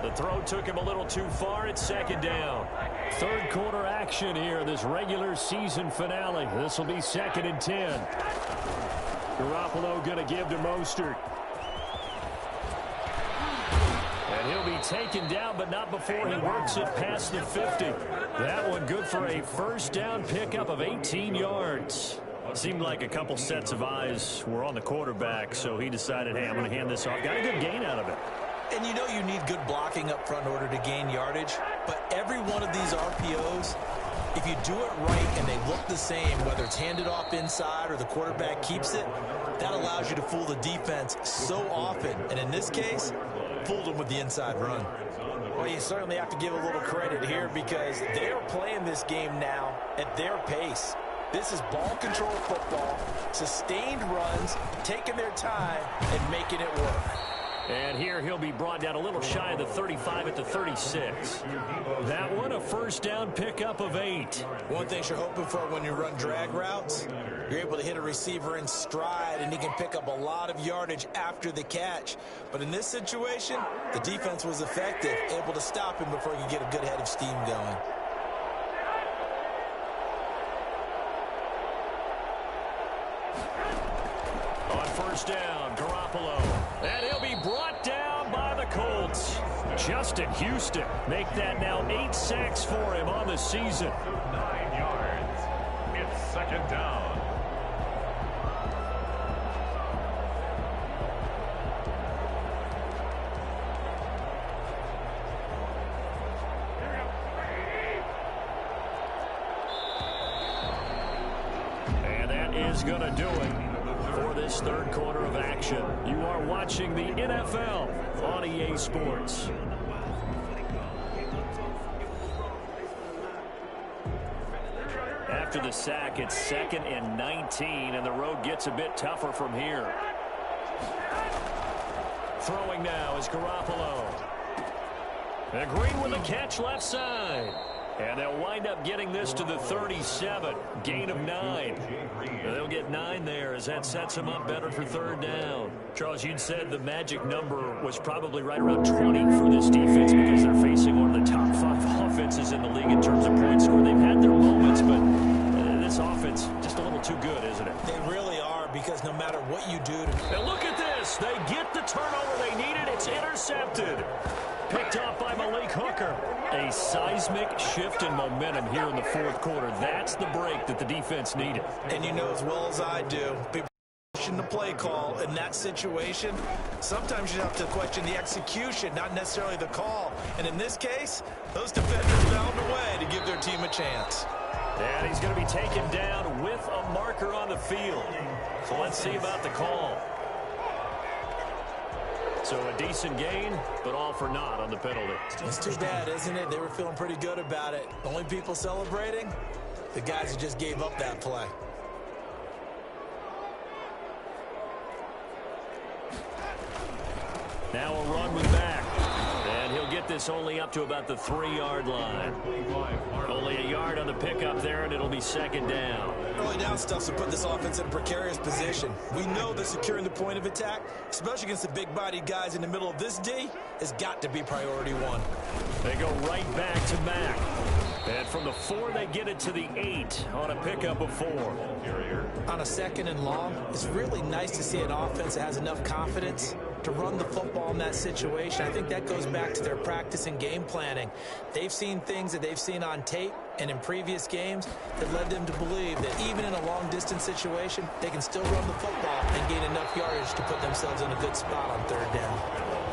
The throw took him a little too far. It's second down. Third quarter action here, this regular season finale. This will be 2nd and 10. Garoppolo going to give to Mostert. And he'll be taken down, but not before he works it past the 50. That one good for a first down pickup of 18 yards. Seemed like a couple sets of eyes were on the quarterback, so he decided, hey, I'm going to hand this off. Got a good gain out of it. And you know you need good blocking up front in order to gain yardage, but every one of these RPOs, if you do it right and they look the same, whether it's handed off inside or the quarterback keeps it, that allows you to fool the defense so often. And in this case, fooled them with the inside run. Well, you certainly have to give a little credit here because they're playing this game now at their pace. This is ball control football, sustained runs, taking their time and making it work. And here he'll be brought down a little shy of the 35 at the 36. That one a first down pickup of 8. One thing you're hoping for when you run drag routes, you're able to hit a receiver in stride and he can pick up a lot of yardage after the catch. But in this situation, the defense was effective, able to stop him before he could get a good head of steam going. On first down, Garoppolo. And he'll be brought down by the Colts. Justin Houston make that now 8 sacks for him on the season. 9 yards. It's second down. And that is going to do it for this this third quarter of action. You are watching the NFL on EA Sports. After the sack, it's 2nd and 19, and the road gets a bit tougher from here. Throwing now is Garoppolo. And Green with a catch left side. And they'll wind up getting this to the 37. Gain of 9. They'll get 9 there as that sets them up better for third down. Charles, you'd said the magic number was probably right around 20 for this defense because they're facing one of the top 5 offenses in the league in terms of points scored. They've had their moments, but this offense just a little too good, isn't it? They really are, because no matter what you do to... And look at this. They get the turnover they needed. It's intercepted. Picked off by Malik Hooker. A seismic shift in momentum here in the fourth quarter. That's the break that the defense needed. And you know as well as I do, people question the play call in that situation. Sometimes you have to question the execution, not necessarily the call. And in this case, those defenders found a way to give their team a chance. And he's going to be taken down with a marker on the field. So let's see about the call. So a decent gain, but all for naught on the penalty. It's too bad, isn't it? They were feeling pretty good about it. The only people celebrating, the guys who just gave up that play. Now a run with Mack. And he'll get this only up to about the 3-yard line. Only a yard on the pickup there, and it'll be 2nd down. Early down stuff's to put this offense in a precarious position. We know that securing the point of attack, especially against the big-bodied guys in the middle of this D, has got to be priority 1. They go right back to Mack. And from the 4, they get it to the 8 on a pickup of 4. On a 2nd and long, it's really nice to see an offense that has enough confidence to run the football in that situation. I think that goes back to their practice and game planning. They've seen things that they've seen on tape and in previous games that led them to believe that even in a long-distance situation, they can still run the football and gain enough yardage to put themselves in a good spot on third down.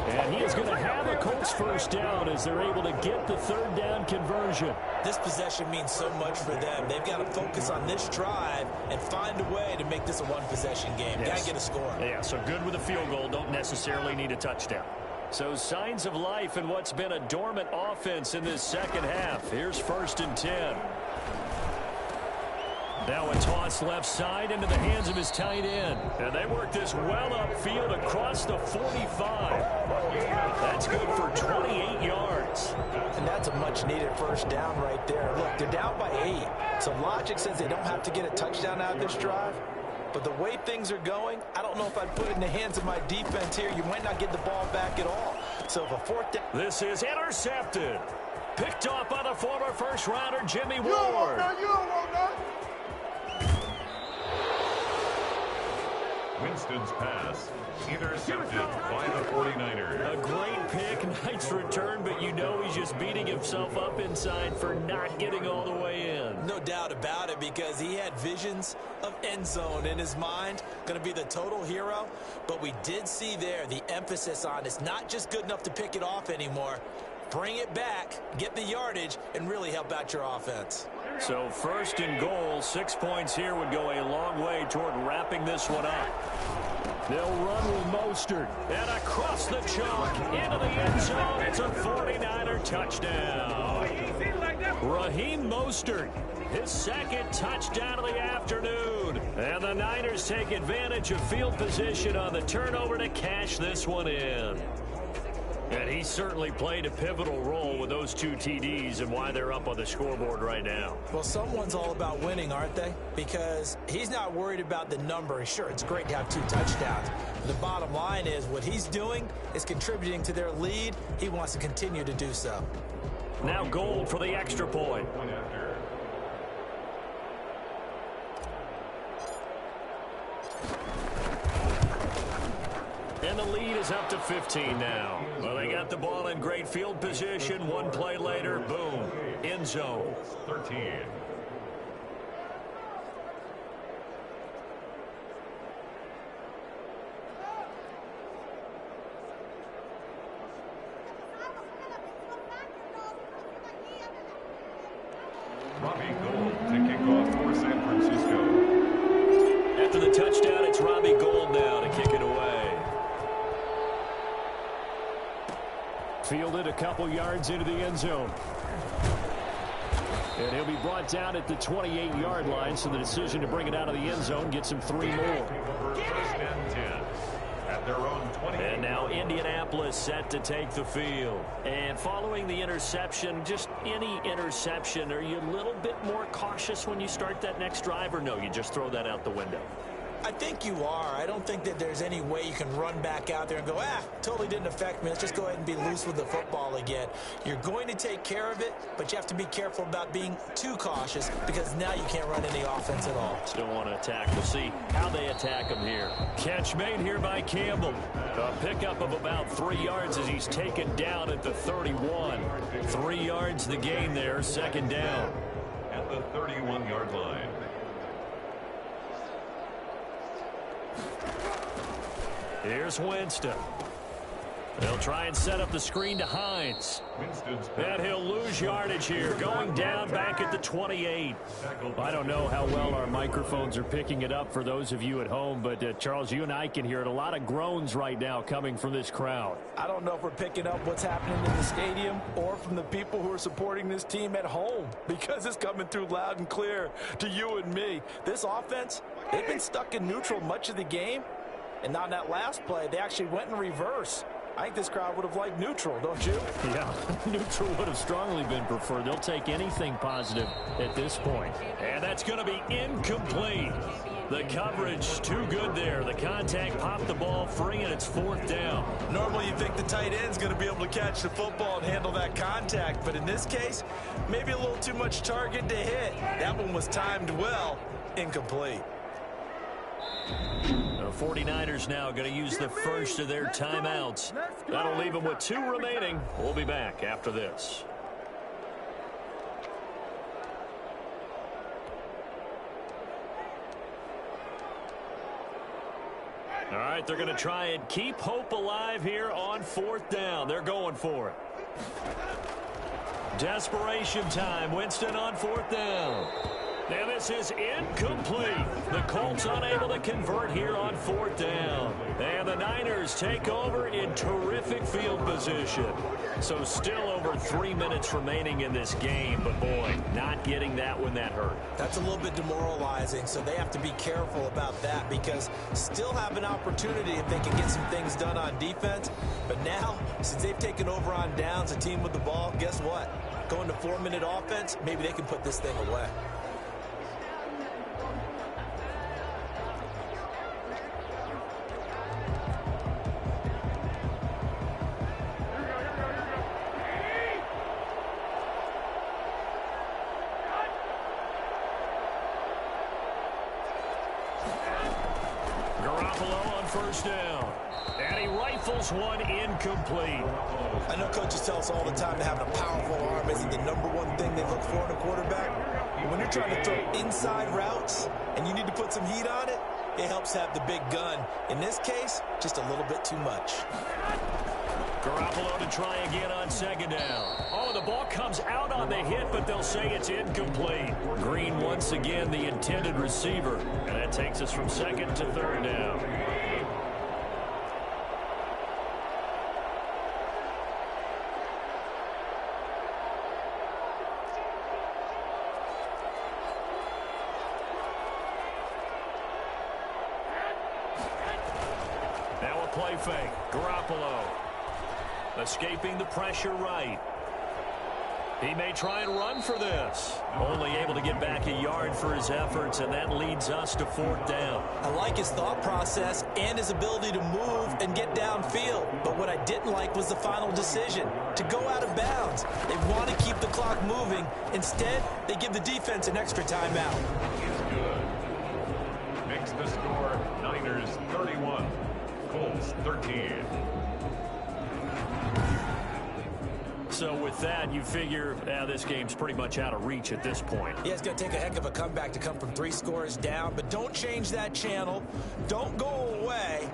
And he is going to have a Colts first down as they're able to get the third down conversion. This possession means so much for them. They've got to focus on this drive and find a way to make this a one-possession game. Yes. Got to get a score. Yeah, so good with a field goal. Don't necessarily need a touchdown. So signs of life in what's been a dormant offense in this second half. Here's 1st and 10. Now a toss left side into the hands of his tight end. And they work this well upfield across the 45. That's good for 28 yards. And that's a much-needed first down right there. Look, they're down by 8. So logic says they don't have to get a touchdown out of this drive. But the way things are going, I don't know if I'd put it in the hands of my defense here. You might not get the ball back at all. So if a 4th down... This is intercepted. Picked off by the former first-rounder, Jimmy Ward. Winston's pass intercepted by the 49ers. A great pick, nice return, but you know he's just beating himself up inside for not getting all the way in. No doubt about it, because he had visions of end zone in his mind, going to be the total hero. But we did see there the emphasis on it's not just good enough to pick it off anymore. Bring it back, get the yardage, and really help out your offense. So 1st and goal, 6 points here would go a long way toward wrapping this one up. They'll run with Mostert. And across the chalk, into the end zone. It's a 49er touchdown. Raheem Mostert, his 2nd touchdown of the afternoon. And the Niners take advantage of field position on the turnover to cash this one in. And he certainly played a pivotal role with those 2 TDs and why they're up on the scoreboard right now. Well, someone's all about winning, aren't they? Because he's not worried about the number. Sure, it's great to have 2 touchdowns. But the bottom line is what he's doing is contributing to their lead. He wants to continue to do so. Now Gold for the extra point. And the lead is up to 15 now. Well, they got the ball in great field position. One play later, boom, end zone. 13. Robbie Gould to kick off for San Francisco. After the touchdown, it's Robbie Gould Fielded a couple yards into the end zone. And he'll be brought down at the 28-yard line, so the decision to bring it out of the end zone gets him 3 more. First and 10 at their own 20. And now Indianapolis set to take the field. And following the interception, just any interception, are you a little bit more cautious when you start that next drive, or no, you just throw that out the window? I think you are. I don't think that there's any way you can run back out there and go, totally didn't affect me. Let's just go ahead and be loose with the football again. You're going to take care of it, but you have to be careful about being too cautious because now you can't run any offense at all. Still want to attack. We'll see how they attack him here. Catch made here by Campbell. A pickup of about 3 yards as he's taken down at the 31. 3 yards the gain there, second down. At the 31-yard line. Here's Winston. They'll try and set up the screen to Hines. And he'll lose yardage here, going down back at the 28. I don't know how well our microphones are picking it up for those of you at home, but Charles, you and I can hear it. A lot of groans right now coming from this crowd. I don't know if we're picking up what's happening in the stadium or from the people who are supporting this team at home, because it's coming through loud and clear to you and me. This offense, they've been stuck in neutral much of the game. And on that last play, they actually went in reverse. I think this crowd would have liked neutral, don't you? Yeah, neutral would have strongly been preferred. They'll take anything positive at this point. And that's going to be incomplete. The coverage too good there. The contact popped the ball free, and it's 4th down. Normally you think the tight end's going to be able to catch the football and handle that contact. But in this case, maybe a little too much target to hit. That one was timed well. Incomplete. The 49ers now going to use the first of their timeouts. That'll leave them with 2 remaining. We'll be back after this. All right, they're going to try and keep hope alive here on 4th down. They're going for it. Desperation time. Winston on 4th down. Now this is incomplete. The Colts unable to convert here on 4th down. And the Niners take over in terrific field position. So still over 3 minutes remaining in this game. But boy, not getting that when that hurt. That's a little bit demoralizing, so they have to be careful about that because still have an opportunity if they can get some things done on defense. But now, since they've taken over on downs, a team with the ball, guess what? Going to 4-minute offense, maybe they can put this thing away. First down. And he rifles one incomplete. I know coaches tell us all the time that having a powerful arm isn't the #1 thing they look for in a quarterback. But when you're trying to throw inside routes and you need to put some heat on it, it helps have the big gun. In this case, just a little bit too much. Garoppolo to try again on 2nd down. Oh, the ball comes out on the hit, but they'll say it's incomplete. Green once again the intended receiver. And that takes us from 2nd to 3rd down. Now a play fake. Garoppolo escaping the pressure right. He may try and run for this. Only able to get back a yard for his efforts, and that leads us to 4th down. I like his thought process and his ability to move and get downfield. But what I didn't like was the final decision, to go out of bounds. They want to keep the clock moving. Instead, they give the defense an extra timeout. Is good. Makes the score Niners 31, Colts 13. So with that, you figure this game's pretty much out of reach at this point. Yeah, it's going to take a heck of a comeback to come from 3 scores down, but don't change that channel. Don't go away.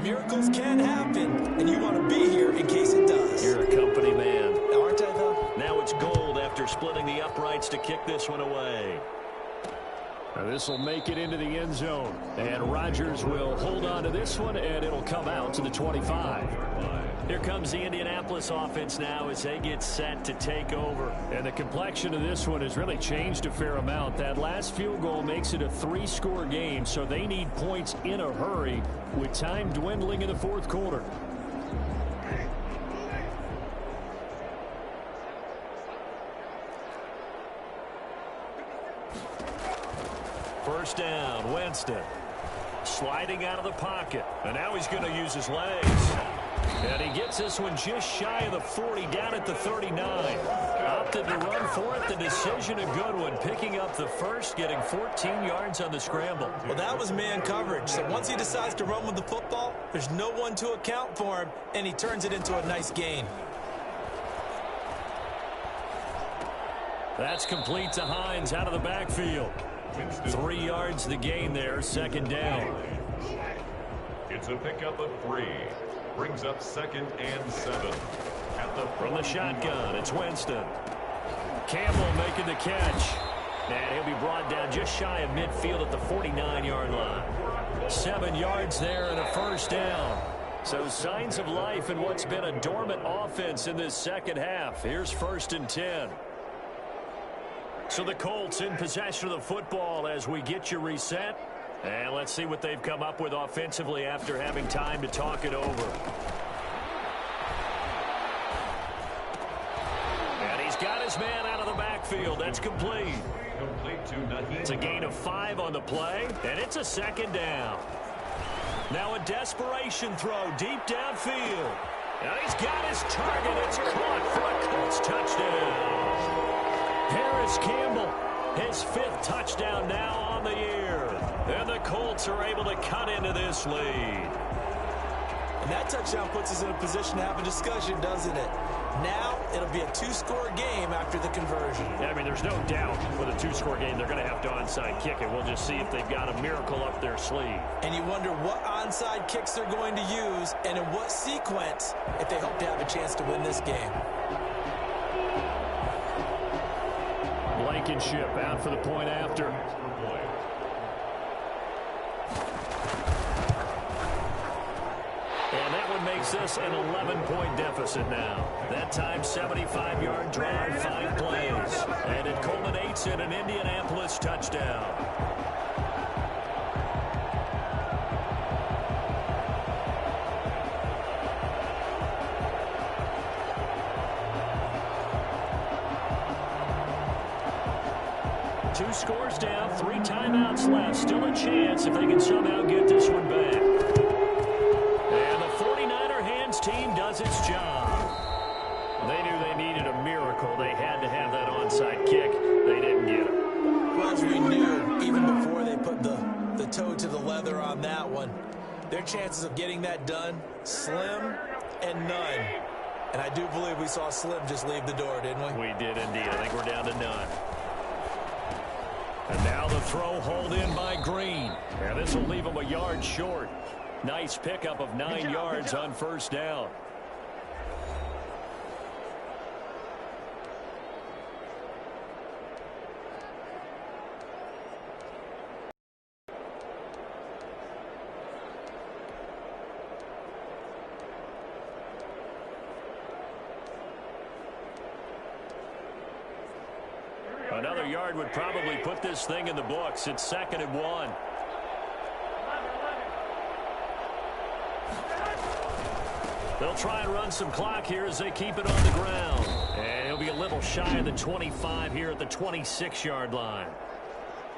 Miracles can happen, and you want to be here in case it does. You're a company man. Aren't I, though? Now it's gold after splitting the uprights to kick this one away. Now this will make it into the end zone. And Rodgers will hold on to this one, and it'll come out to the 25. Here comes the Indianapolis offense now as they get set to take over. And the complexion of this one has really changed a fair amount. That last field goal makes it a 3-score game, so they need points in a hurry with time dwindling in the fourth quarter. First down, Winston. Sliding out of the pocket. And now he's going to use his legs. And he gets this one just shy of the 40, down at the 39. Opted to run for it. The decision a good one. Picking up the first, getting 14 yards on the scramble. Well, that was man coverage. So once he decides to run with the football, there's no one to account for him, and he turns it into a nice gain. That's complete to Hines out of the backfield. 3 yards the gain there, second down. It's a pickup of 3. Brings up 2nd and 7. From the shotgun, it's Winston. Campbell making the catch. And he'll be brought down just shy of midfield at the 49-yard line. 7 yards there and a first down. So signs of life in what's been a dormant offense in this second half. Here's 1st and 10. So the Colts in possession of the football as we get you reset. And let's see what they've come up with offensively after having time to talk it over. And he's got his man out of the backfield. That's complete. It's a gain of 5 on the play, and it's a second down. Now a desperation throw deep downfield. And he's got his target. It's caught for a Colts touchdown. Harris Campbell, his 5th touchdown now on the year. And the Colts are able to cut into this lead. And that touchdown puts us in a position to have a discussion, doesn't it? Now it'll be a 2-score game after the conversion. Yeah, I mean, there's no doubt with a 2-score game they're going to have to onside kick it. We'll just see if they've got a miracle up their sleeve. And you wonder what onside kicks they're going to use and in what sequence if they hope to have a chance to win this game. Blankenship out for the point after. And that one makes this an 11-point deficit now. That time, 75-yard drive, 5 plays. And it culminates in an Indianapolis touchdown. Two scores down, 3 timeouts left. Still a chance if they can somehow get this one back. And the 49er hands team does its job. They knew they needed a miracle. They had to have that onside kick. They didn't get it. Well, as we knew, even before they put the toe to the leather on that one, their chances of getting that done, slim and none. And I do believe we saw Slim just leave the door, didn't we? We did indeed. I think we're down to none. And now the throw hauled in by Green. And this will leave him a yard short. Nice pickup of 9 yards on first down. Another yard would probably put this thing in the books. It's 2nd and 1. They'll try and run some clock here as they keep it on the ground. And he'll be a little shy of the 25 here at the 26-yard line.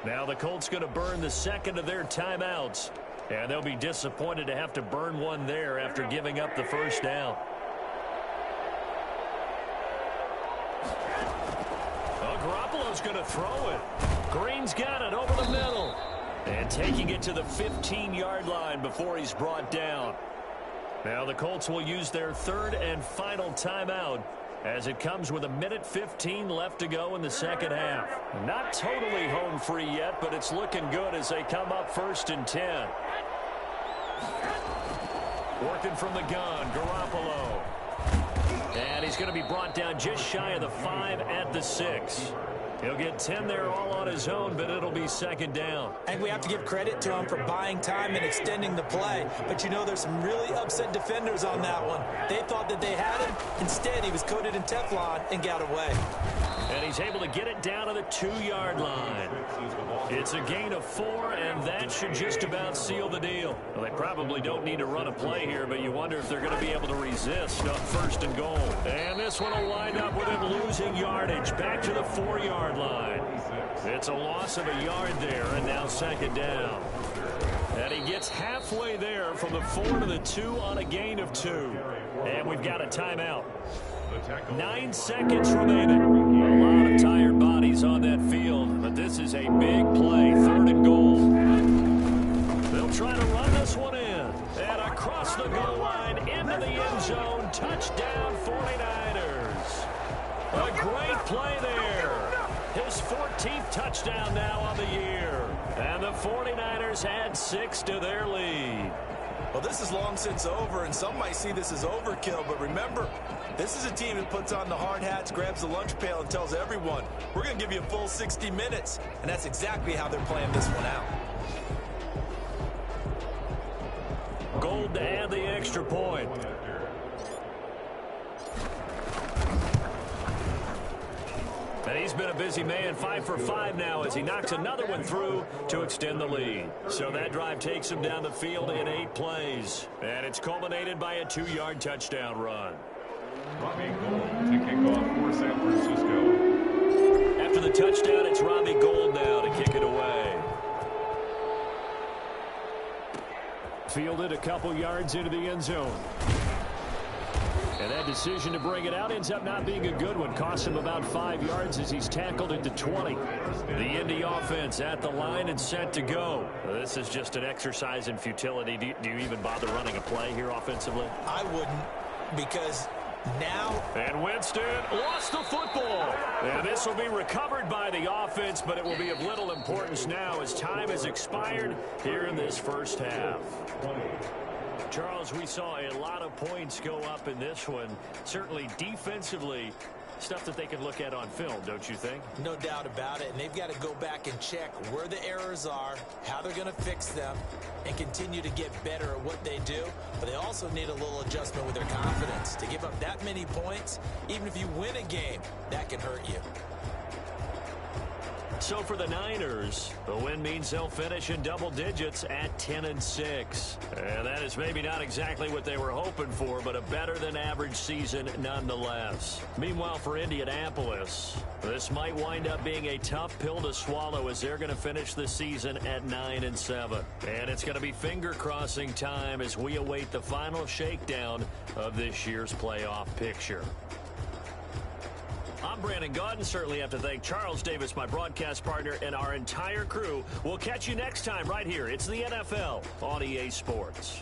Now the Colts going to burn the 2nd of their timeouts. And they'll be disappointed to have to burn one there after giving up the first down. Garoppolo's going to throw it. Green's got it over the middle. And taking it to the 15-yard line before he's brought down. Now the Colts will use their 3rd and final timeout as it comes with 1:15 left to go in the second half. Not totally home free yet, but it's looking good as they come up 1st and 10. Working from the gun, Garoppolo. And he's going to be brought down just shy of the 5 at the 6. He'll get 10 there all on his own, but it'll be second down. I think we have to give credit to him for buying time and extending the play. But you know, there's some really upset defenders on that one. They thought that they had him. Instead, he was coated in Teflon and got away. And he's able to get it down to the 2-yard line. It's a gain of 4, and that should just about seal the deal. Well, they probably don't need to run a play here, but you wonder if they're going to be able to resist on first and goal. And this one will wind up with him losing yardage back to the 4-yard line. It's a loss of a yard there, and now second down. And he gets halfway there from the 4 to the 2 on a gain of 2. And we've got a timeout. 9 seconds remaining. A lot of tired bodies on that field, but this is a big play, 3rd and goal. They'll try to run this one in. And across the goal line, into the end zone, touchdown 49ers. A great play there. His 14th touchdown now on the year. And the 49ers add 6 to their lead. Well, this is long since over, and some might see this as overkill, but remember, this is a team that puts on the hard hats, grabs the lunch pail, and tells everyone, we're going to give you a full 60 minutes. And that's exactly how they're playing this one out. Gold to add the extra point. And he's been a busy man, 5 for 5 now as he knocks another one through to extend the lead. So that drive takes him down the field in 8 plays. And it's culminated by a 2-yard touchdown run. Robbie Gould to kick off for San Francisco. After the touchdown, it's Robbie Gould now to kick it away. Fielded a couple yards into the end zone. And that decision to bring it out ends up not being a good one. Costs him about 5 yards as he's tackled at the 20. The Indy offense at the line and set to go. This is just an exercise in futility. Do you even bother running a play here offensively? I wouldn't, because now... And Winston lost the football. And this will be recovered by the offense, but it will be of little importance now as time has expired here in this first half. Charles, we saw a lot of points go up in this one. Certainly defensively, stuff that they can look at on film, don't you think? No doubt about it. And they've got to go back and check where the errors are, how they're going to fix them, and continue to get better at what they do. But they also need a little adjustment with their confidence. To give up that many points, even if you win a game, that can hurt you. So for the Niners, the win means they'll finish in double digits at 10-6. And that is maybe not exactly what they were hoping for, but a better than average season nonetheless. Meanwhile, for Indianapolis, this might wind up being a tough pill to swallow as they're going to finish the season at 9-7. And it's going to be finger-crossing time as we await the final shakedown of this year's playoff picture. I'm Brandon Gaudin. Certainly have to thank Charles Davis, my broadcast partner, and our entire crew. We'll catch you next time right here. It's the NFL on EA Sports.